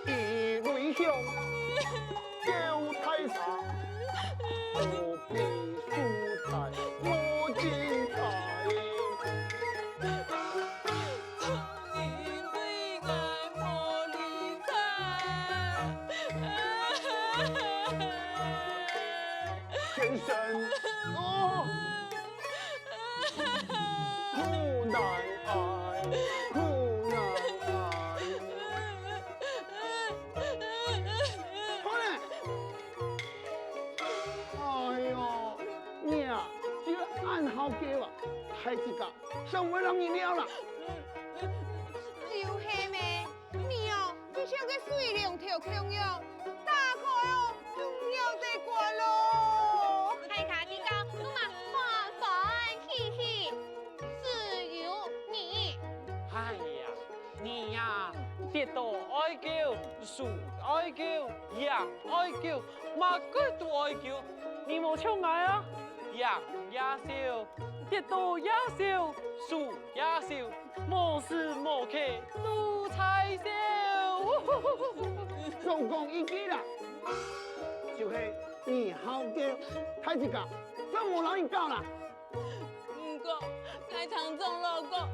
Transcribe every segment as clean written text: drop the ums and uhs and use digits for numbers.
一类兄，九太上，我必蔬菜我精彩。先生，哦，苦难挨，苦难挨。好嘞。哎呦，你啊，就按好给吧，太几个，上不让你了了。就是咩？你哦，就像个水龙头共样，打开哦，就尿在关咯。海卡之高，那么欢欢喜喜，只有你。哎呀，你呀，跌倒爱叫，树爱叫，羊爱叫，马鬼都爱叫，你冇唱爱啊？羊也笑，跌倒也笑，树也笑，无时无刻都在笑。总共一句啦，就是你好叫，太几个，这无让你教啦。不过，该常总老讲，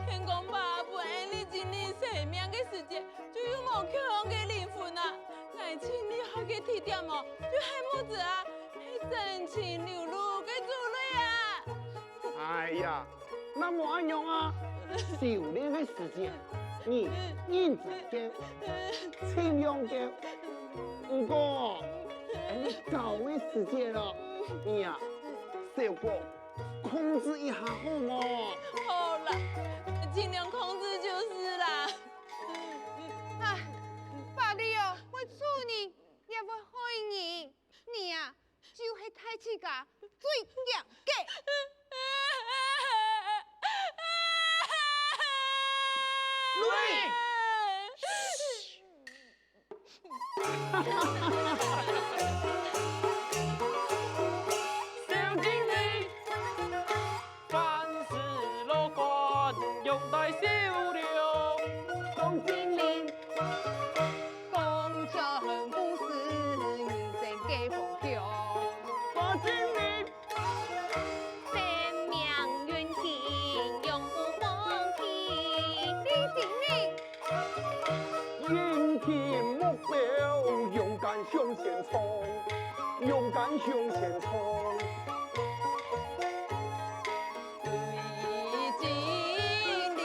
天公爸本爱你今年生命的时间，就有无口红的灵魂啊！爱情你好嘅体点哦，就系么子啊？系真情流露嘅珠泪啊！哎呀，那么安用啊？修炼的时间，你认真教，尽量教。不过，你搞的时间了，你呀，小过控制一下好吗？好啦，尽量控制就是啦。哎，爸你哦，我处你也会害你，你呀、就是太气家最强嘅。小精灵，凡事乐观，用待笑料。总经理，工程不是人生嘅方向。总经理，生命运气永不放弃。李经理，眼前目标，勇敢向前冲，勇敢向前冲。李经理，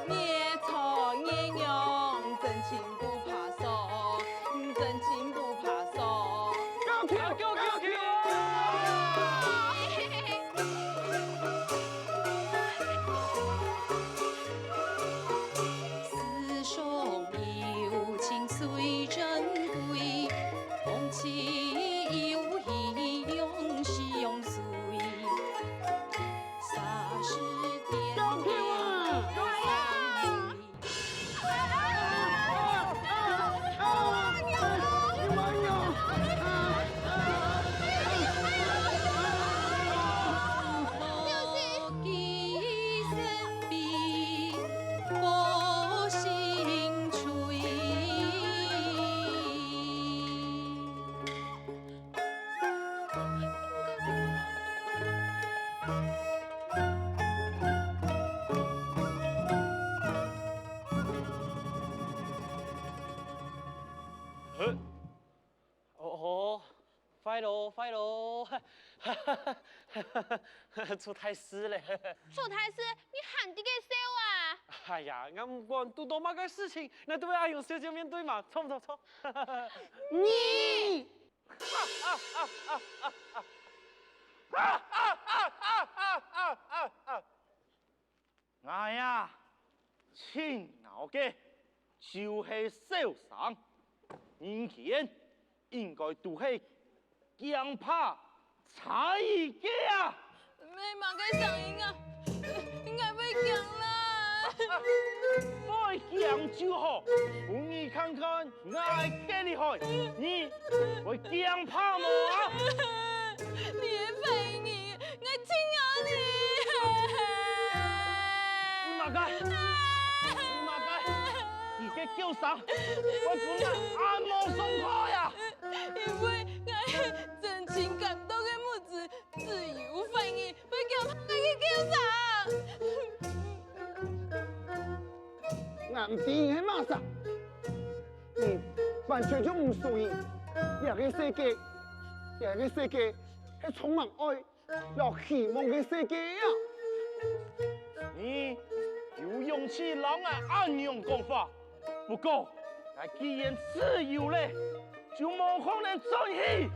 越挫越勇，真情不怕输，真情不怕输。高跳，高跳！师兄友情最珍贵，风起友谊永是永垂。啥时点高跳啊！无计生比无心吹。哦，快喽，快喽！出太师嘞！楚太师，你喊啲嘅笑啊！哎呀，我唔管遇到乜嘅事情，那都要用笑笑面对嘛，错唔错？错！你我呀，亲熬嘅就是受伤，以前应该都是强怕才艺嘅啊！没马嘅声音啊，应该会讲啦。爱强就好，让你看看我嘅厉害，你会强怕吗？你的反应，我亲爱你。你马该，你嘅叫声，我本来眼望松开呀。因为我是真情感动的母子，自由反应，要叫他们去叫啥？俺唔知係乜事，你完全就唔屬於呢個世界，呢個世界係充滿愛、有希望嘅世界啊！你有勇氣讓我安樣講法，不過我既然自由咧，就冇可能轉去。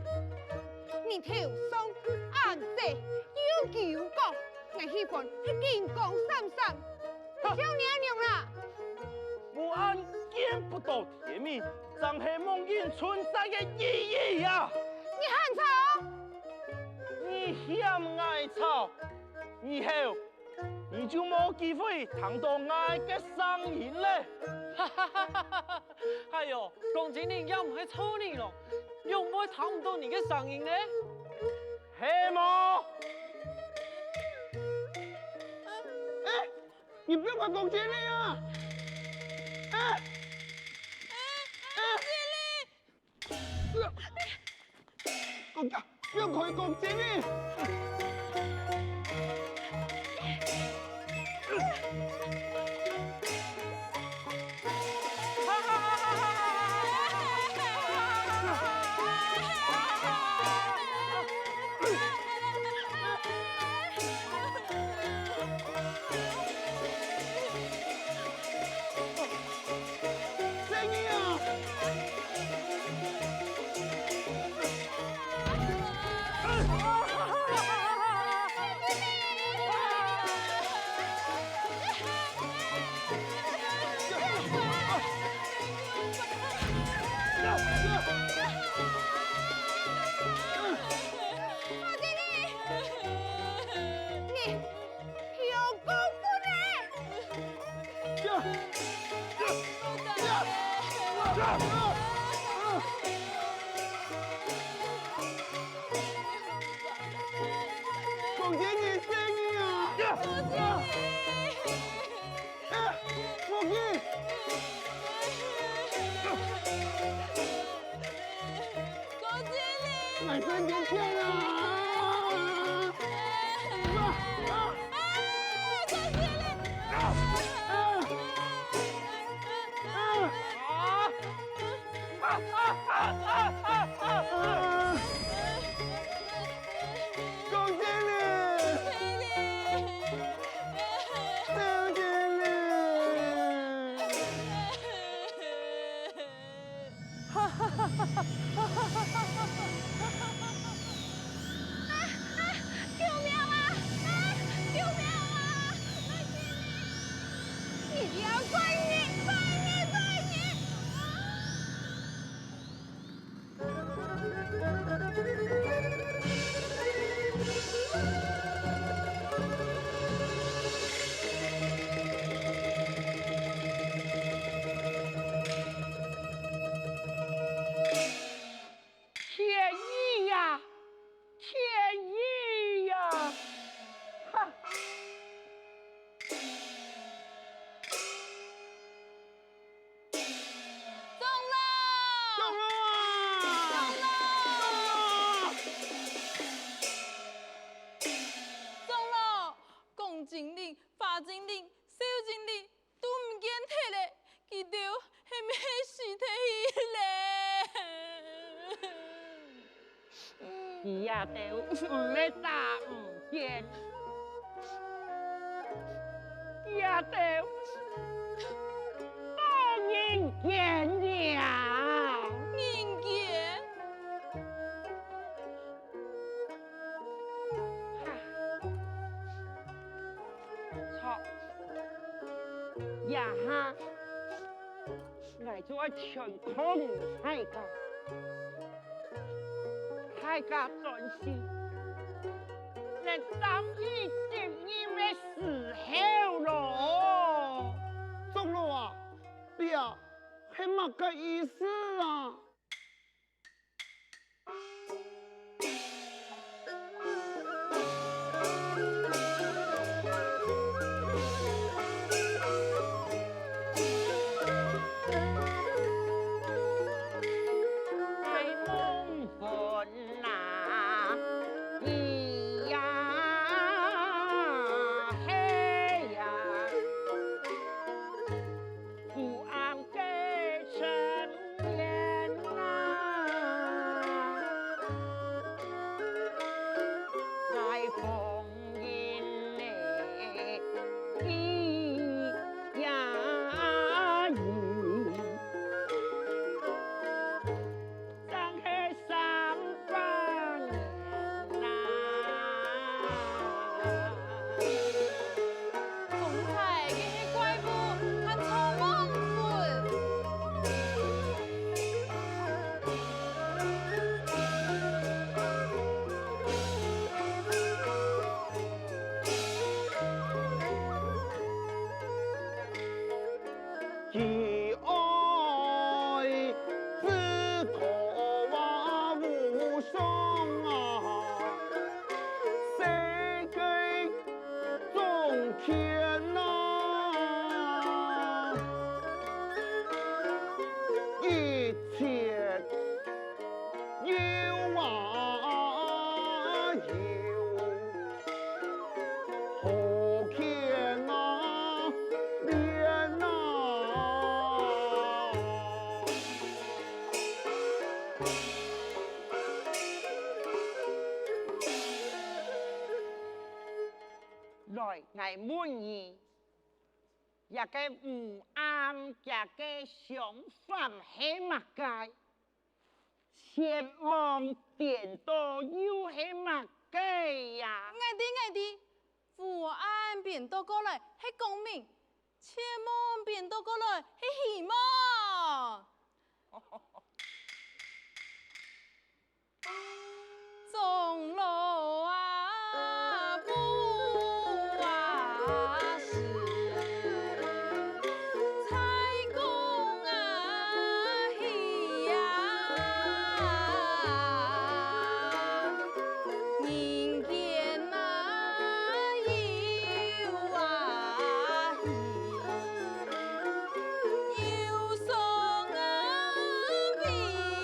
你頭上硬者要求過，我喜歡金光閃閃，叫娘娘啦。不安見不到天命，正係夢魇存在嘅意義呀！你喊吵！你嫌愛吵，以後你就冇機會聽到愛嘅聲音咧。哈哈哈哈哈！哎呦，講真你又唔係臭你咯，又唔會聽唔到你嘅聲音咧？係冇？哎，你不要快攻擊你啊！哎，公家，不要可以攻擊你！攻擊你聲音啊！攻擊！我真嘅天啊！攻擊你！攻擊你！救命啊！救命啊！你不要怪你！精灵、花精灵、小精灵都唔见体嘞，佢哋系咪死体去嘞？伊也都唔要打唔见，也都当然见了。人见。错，呀哈，我做全空太监，太监专心，连当义正义的时候咯。中路啊，你啊，係乜嘅意思啊？来挨满意，一个唔啱，一个想法系乜界，前望电到又系乜嘅呀？爱弟，父安变倒过来是公明，切莫变倒过来是希望。钟楼啊，不啊是，采公啊喜呀，人间呐有啊喜，有送啊悲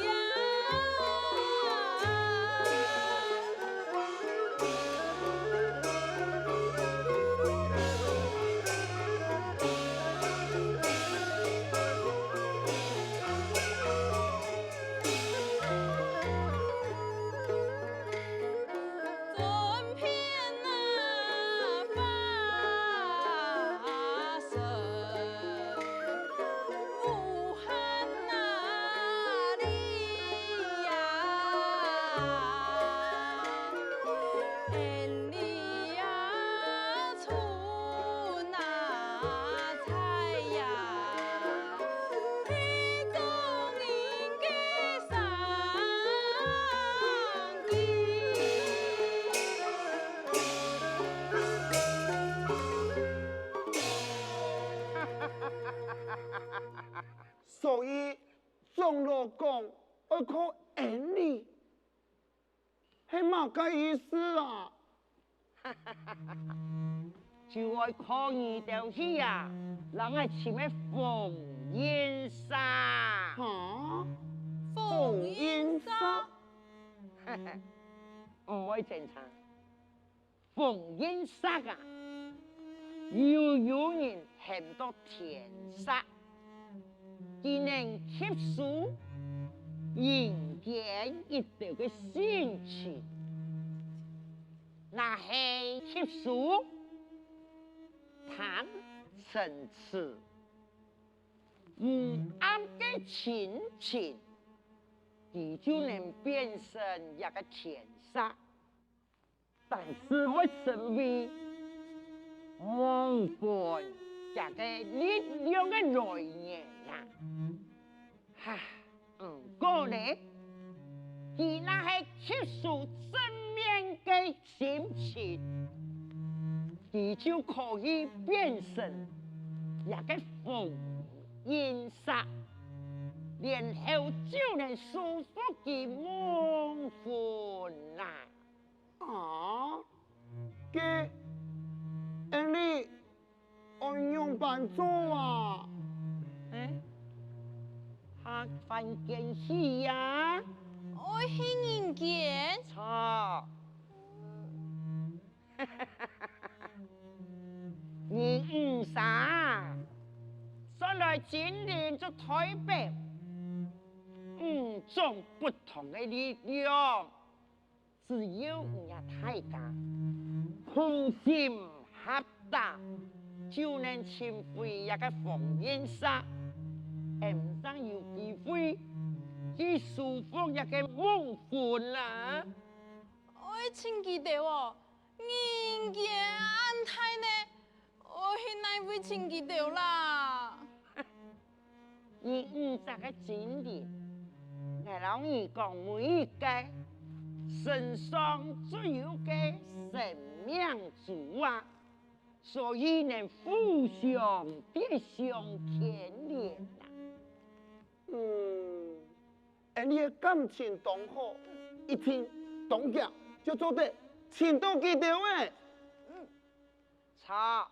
呀。尊偏那发生，武汉那里呀，恩里呀出那菜呀，黑中应该上京。所以钟老讲要靠恩理，系乜个意思啊？就爱靠你条去呀，人爱前面奉烟沙，哈？凤英沙，唔会正常。奉烟沙啊，有人很多田沙，既能吸收人间一条嘅心情，那系吸收谈层次，唔啱嘅情情，佢就能变成一个田沙。但是我身为蒙本这个力量的来源啦，哈，不过咧，佢那系吸收正面嘅心情，佢就可以变成一个风音沙，然后就能舒服嘅蒙魂啦。啊？嘅恩理按用办做啊？他犯件事呀？我是人间。错。你唔傻，上来今年就台北，五种不同的力量，只有你大家同心合打，就能请回一个冯烟沙，唔上有机会去舒服一个梦魂啦。我请记得哦，人间安泰呢，我现在会请记得啦。你唔知个经典，我老二讲每一个身上只有个生命主啊，所以能互相变相牵连啊。恩理的感情当好，一听当家就做得情到记到诶。操，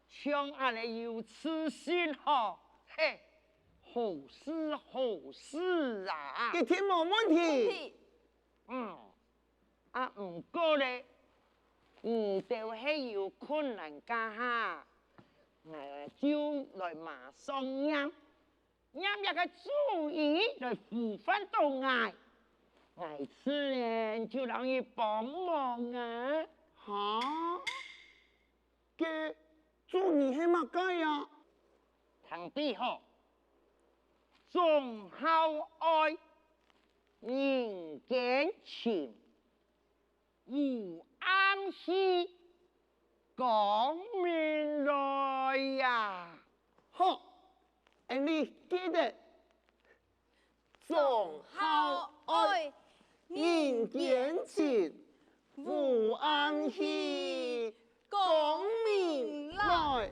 像俺哋有痴心吼，嘿，好事啊！一听冇问题。唔过咧，都系有困难家下，我就来马上念一个主意来扶翻到爱，爱自然就让你帮忙啊！哈？嘅做你係乜解呀？堂弟吼，忠孝愛，人間情，無暗示，講明來呀！好，你記得忠孝愛，人間情，無暗示，講明來。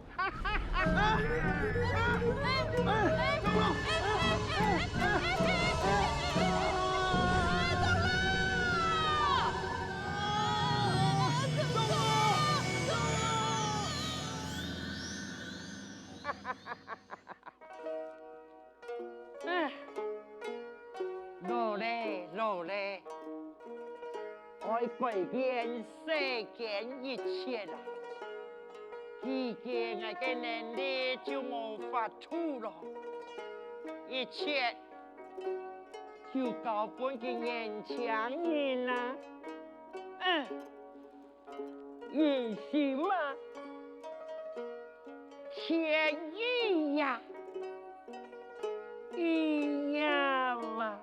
老嘞，愛改變世間一切啦，世間我嘅能力就無法處咯，一切就交本嘅年輕人啦，人心嘛，天意呀，一樣嘛。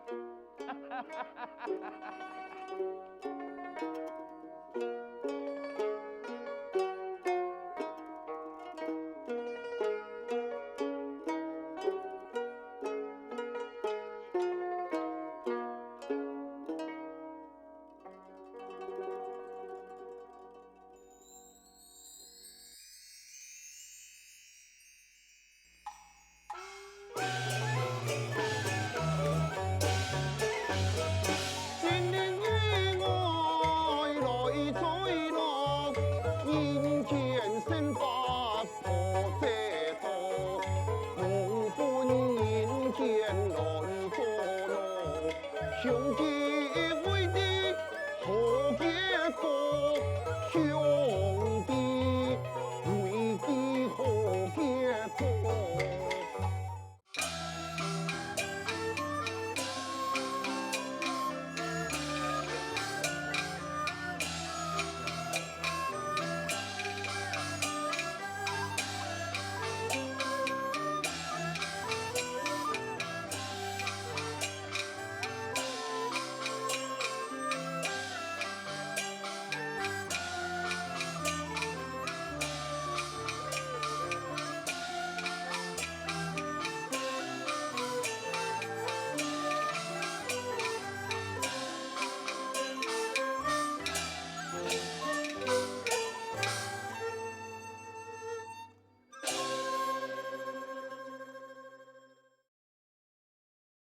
兄弟。